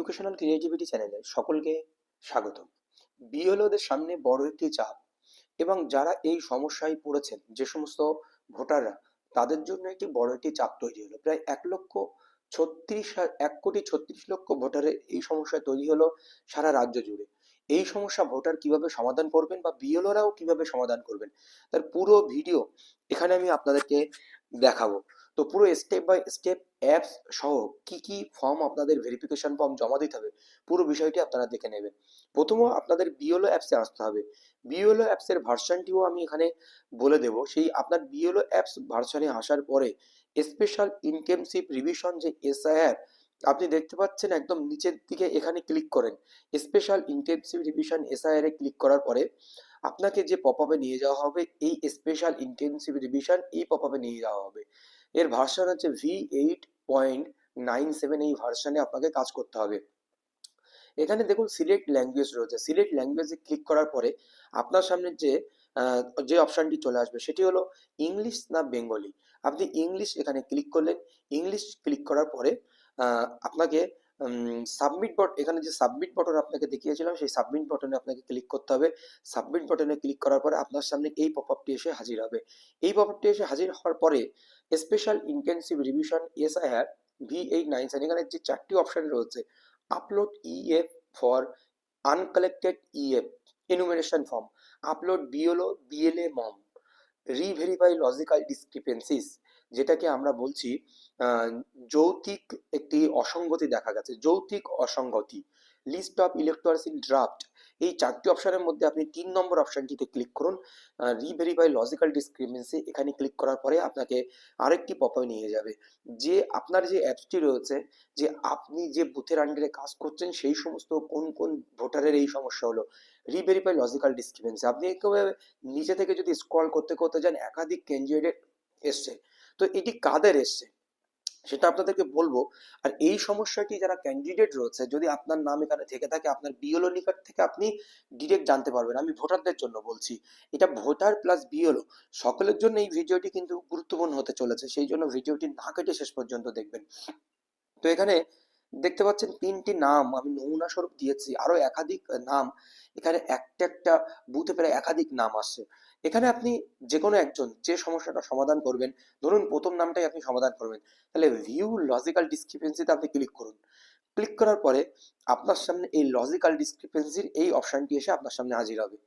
Educational creativity চ্যানেলে সকলকে স্বাগত। বিএলওদের সামনে বড় একটি চাপ এবং যারা এই সমস্যায় পড়েছেন যে সমস্ত ভোটাররা, তাদের জন্য একটি বড় একটি চাপ তৈরি হলো। প্রায় 1,36,00,000 ভোটারের এই সমস্যা তৈরি হলো সারা রাজ্য জুড়ে। এই সমস্যা ভোটার কিভাবে সমাধান করবেন বা বিএলওরাও কিভাবে সমাধান করবেন, তার পুরো ভিডিও এখানে আমি আপনাদেরকে দেখাবো। তো পুরো স্টেপ বাই স্টেপ অ্যাপস সহ কি কি ফর্ম আপনাদের ভেরিফিকেশন ফর্ম জমা দিতে হবে, পুরো বিষয়টি আপনারা দেখে নেবেন। প্রথমে আপনাদের বিএলও অ্যাপসে আসতে হবে। বিএলও অ্যাপসের ভার্সনটিও আমি এখানে বলে দেব। সেই আপনার বিএলও অ্যাপস ভার্সনে আসার পরে স্পেশাল ইনটেনসিভ রিভিশন যে এসআইআর আপনি দেখতে পাচ্ছেন একদম নিচের দিকে, এখানে ক্লিক করেন। স্পেশাল ইনটেনসিভ রিভিশন এসআইআর এ ক্লিক করার পরে আপনাকে যে পপ আপে নিয়ে যাওয়া হবে, এই স্পেশাল ইনটেনসিভ রিভিশন এই পপ আপে নিয়ে যাওয়া হবে। এর ভার্সন হচ্ছে V8.97। এই ভার্সনে আপনাকে কাজ করতে হবে। এখানে দেখুন সিলেক্ট ল্যাঙ্গুয়েজ রয়েছে। সিলেক্ট ল্যাঙ্গুয়েজে ক্লিক করার পরে আপনার সামনে যে অপশনটি চলে আসবে সেটি হলো ইংলিশ না বেঙ্গলি। আপনি ইংলিশ এখানে ক্লিক করলেন। ইংলিশ ক্লিক করার পরে আপনাকে সাবমিট এখানে যে সাবমিট বাটন আপনাকে দেখিয়েছিলাম, সেই সাবমিট বাটনে আপনাকে ক্লিক করতে হবে। সাবমিট বাটনে ক্লিক করার পরে আপনার সামনে এই পপ আপটি এসে হাজির হবে। এই পপ আপটি এসে হাজির হওয়ার পরে special intensive revision SIR V897, এখানে যে চারটি অপশন রয়েছে, upload EF for uncollected EF enumeration form, upload BLO BLA মম, রিভেরিফাই লজিক্যাল ডিসক্রিপেন্সিস, যেটাকে আমরা বলছি যৌক্তিক একটি অসঙ্গতি দেখা গেছে, যৌক্তিক অসঙ্গতি, list of electors in draft. এই চারটি অপশনের মধ্যে আপনি 3 নম্বর অপশনটিতে ক্লিক করুন, রিভেরিফাই লজিক্যাল ডিসক্রিপেন্সি। এখানে ক্লিক করার পরে আপনাকে আরেকটি পপে নিয়ে যাবে, যে আপনার যে অ্যাপসটি রয়েছে, যে আপনি যে বুথের আন্ডারে কাজ করছেন সেই সমস্ত কোন কোন ভোটারের এই সমস্যা হলো, রিভেরিফাই লজিক্যাল ডিসক্রিপেন্সি। আপনি একেবারে নিচে থেকে যদি স্ক্রল করতে করতে যান, একাধিক ক্যান্ডিডেট এসছে। তো এটি কাদের এসছে সেটা আপনাদেরকে বলবো। আর এই সমস্যাটি যারা ক্যান্ডিডেট রয়েছে, যদি আপনার নাম এখানে থেকে থাকে, আপনার বিএলও নিকট থেকে আপনি ডিরেক্ট জানতে পারবেন। আমি ভোটারদের জন্য বলছি, এটা ভোটার প্লাস বিএলও সকলের জন্য এই ভিডিওটি কিন্তু গুরুত্বপূর্ণ হতে চলেছে, সেই জন্য ভিডিওটি না কেটে শেষ পর্যন্ত দেখবেন। তো এখানে দেখতে পাচ্ছেন 3টি নাম আমি নমুনা স্বরূপ দিয়েছি, আরো একাধিক নাম। এখানে একটা একটা বুথে প্রায় একাধিক নাম আসছে। এখানে আপনি যে কোনো একজন যে সমস্যাটা সমাধান করবেন, ধরুন প্রথম নামটাই আপনি সমাধান করবেন, তাহলে ভিউ লজিক্যাল ডিসক্রিপেন্সিতে আপনি ক্লিক করুন। ক্লিক করার পরে আপনার সামনে এই লজিক্যাল ডিসক্রিপেন্সির এই অপশনটি এসে আপনার সামনে হাজির হবে।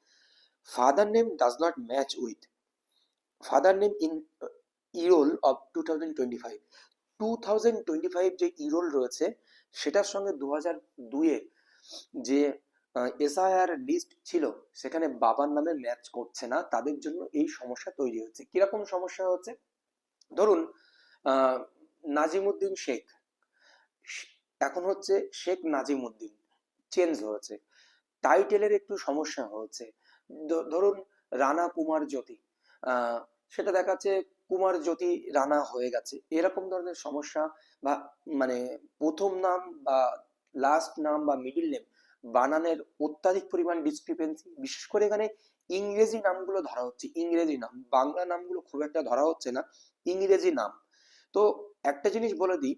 Father name does not match with father name in ইরোল of 2025। 2025 যে ইরোল রয়েছে সেটার সঙ্গে 2002-এ যে এসআইআর লিস্ট ছিল, সেখানে বাবার নামে ম্যাচ করছে না। তাদের জন্য এই সমস্যা তৈরি হচ্ছে। কিরকম সমস্যা হচ্ছে, ধরুন নাজিমুদ্দিন শেখ এখন হচ্ছে শেখ নাজিমুদ্দিন, চেঞ্জ হয়েছে। টাইটেলের একটু সমস্যা হচ্ছে। ধরুন রানা কুমার জ্যোতি, সেটা দেখাচ্ছে কুমার জ্যোতি রানা হয়ে গেছে। এরকম ধরনের সমস্যা, বা মানে প্রথম নাম বা লাস্ট নাম বা মিডিল নেম বানানের অত্যাধিক পরিমাণ ডিসক্রিপেন্সি। বিশেষ করে এখানে ইংরেজি নামগুলো ধরা হচ্ছে, ইংরেজি নাম, বাংলা নামগুলো খুব একটা ধরা হচ্ছে না, ইংরেজি নাম। তো একটা জিনিস বলে দিই,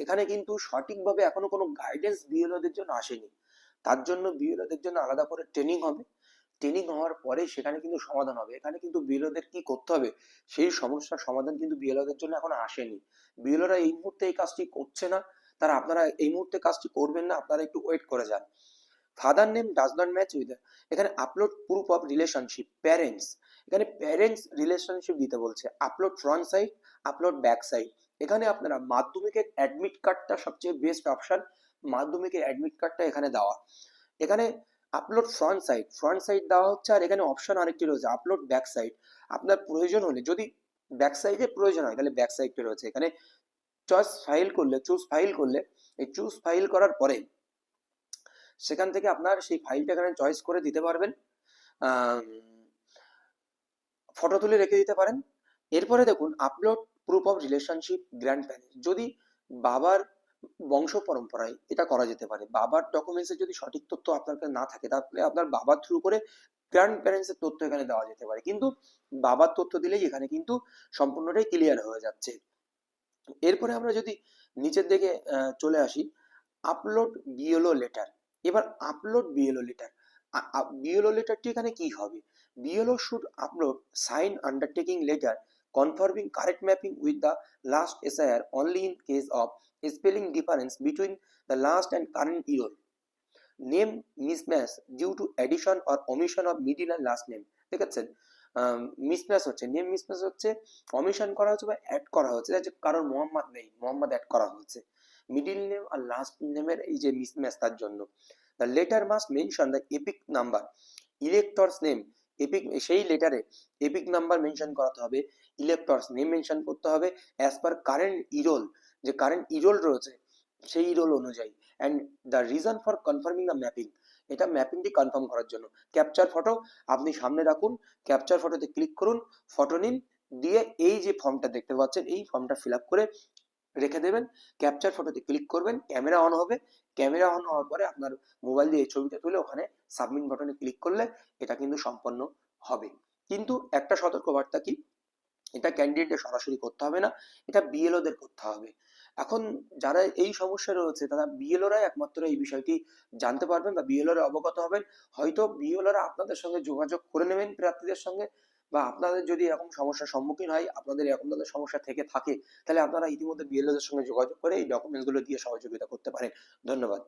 এখানে কিন্তু সঠিকভাবে এখনো কোনো গাইডেন্স বিএলওদের জন্য আসেনি। তার জন্য বিএলওদের জন্য আলাদা করে ট্রেনিং হবে। ট্রেনিং হওয়ার পরে সেখানে কিন্তু সমাধান হবে। এখানে কিন্তু বিএলওদের কি করতে হবে সেই সমস্যার সমাধান কিন্তু বিএলওদের জন্য এখন আসেনি। বিএলওরা এই মুহূর্তে এই কাজটি করছে না, তারা আপনারা এই মুহূর্তে কাজটি করবেন না, আপনারা একটু ওয়েট করে যান। Father name does not match with, এখানে upload proof of relationship, parents, এখানে প্যারেন্টস রিলেশনশিপ দিতে বলছে। Upload front side, upload back side. এখানে আপনারা মাধ্যমিকের অ্যাডমিট কার্ডটা সবচেয়ে বেস্ট অপশন, মাধ্যমিকের অ্যাডমিট কার্ডটা এখানে দেওয়া। এখানে upload front side, front side দেওয়া হচ্ছে। আর এখানে অপশন আরেকটি রয়েছে, আপলোড ব্যাক সাইড। আপনার প্রয়োজন হলে, যদি ব্যাক সাইডে প্রয়োজন হয়, তাহলে ব্যাক সাইডটা রয়েছে। এখানে চুজ ফাইল করলে এই চুজ ফাইল করার পরে সেখান থেকে আপনার সেই ফাইলটা এখানে চয়েস করে দিতে পারবেন, ফটো তুলে রেখে দিতে পারেন। এরপরে দেখুন upload proof of relationship grand parents, যদি বাবার বংশ পরম্পরায় এটা করা যেতে পারে। বাবার ডকুমেন্টসে যদি সঠিক তথ্য আপনার কাছে না থাকে, তাহলে আপনার বাবার থ্রু করে গ্র্যান্ড প্যারেন্টসের তথ্য এখানে দেওয়া যেতে পারে। কিন্তু বাবার তথ্য দিলেই এখানে কিন্তু সম্পূর্ণটাই ক্লিয়ার হয়ে যাচ্ছে। এরপরে আমরা যদি নিচের দিকে চলে আসি, আপলোড বিএলও লেটার। এবার আপলোড বিএলও লেটার, বিএলও লেটারটি এখানে কি হবে? BLO should upload sign undertaking letter confirming correct mapping with the last SIR only in case of spelling difference between the last and current eroll, name mismatch due to addition or omission of middle and last name. ঠিক আছে, mismatch হচ্ছে, name mismatch হচ্ছে omission করা হচ্ছে বা add করা হচ্ছে, যে কারোর মোহাম্মদ নেই, মোহাম্মদ অ্যাড করা হচ্ছে, মিডিল নেম আর লাস্ট নেমের এই যে মিসম্যাচ তার জন্য। The letter must mention the epic number, electors name, epic, সেই লেটারে এপিক নাম্বার মেনশন করাতে হবে, ইলেক্টরস নেম মেনশন করতে হবে অ্যাজ পার কারেন্ট ইরোল, যে কারেন্ট ইরোল রয়েছে সেই ইরোল অনুযায়ী, and the reason for confirming the mapping, এটা ম্যাপিংটি কনফার্ম করার জন্য। ক্যাপচার ফটো আপনি সামনে রাখুন, ক্যাপচার ফটোতে ক্লিক করুন, ফটো নিন, দিয়ে এই যে ফর্মটা দেখতে পাচ্ছেন এই ফর্মটা ফিল আপ করে রেখে দেবেন। ক্যাপচার ফটোতে ক্লিক করবেন, ক্যামেরা অন হবে, ক্যামেরা অন হওয়ার পরে আপনার মোবাইল দিয়ে এই ছবিটা তুলে ওখানে সাবমিট বাটনে ক্লিক করলে এটা কিন্তু সম্পন্ন হবে। কিন্তু একটা সতর্কবার্তা কি, এটা ক্যান্ডিডেটদের সরাসরি করতে হবে না, এটা বিএলওদের করতে হবে। এখন যারা এই সমস্যা রয়েছে তারা বিএলওরাই একমাত্র এই বিষয়টি জানতে পারবেন বা বিএলওরা অবগত হবেন। হয়তো বিএলওরা আপনাদের সঙ্গে যোগাযোগ করে নেবেন প্রার্থীদের সঙ্গে, বা আপনাদের যদি এরকম সমস্যার সম্মুখীন হয়, আপনাদের এরকম ধরনের সমস্যা থেকে থাকে, তাহলে আপনারা ইতিমধ্যে বিএলওদের সঙ্গে যোগাযোগ করে এই ডকুমেন্টসগুলো দিয়ে সহযোগিতা করতে পারেন। ধন্যবাদ।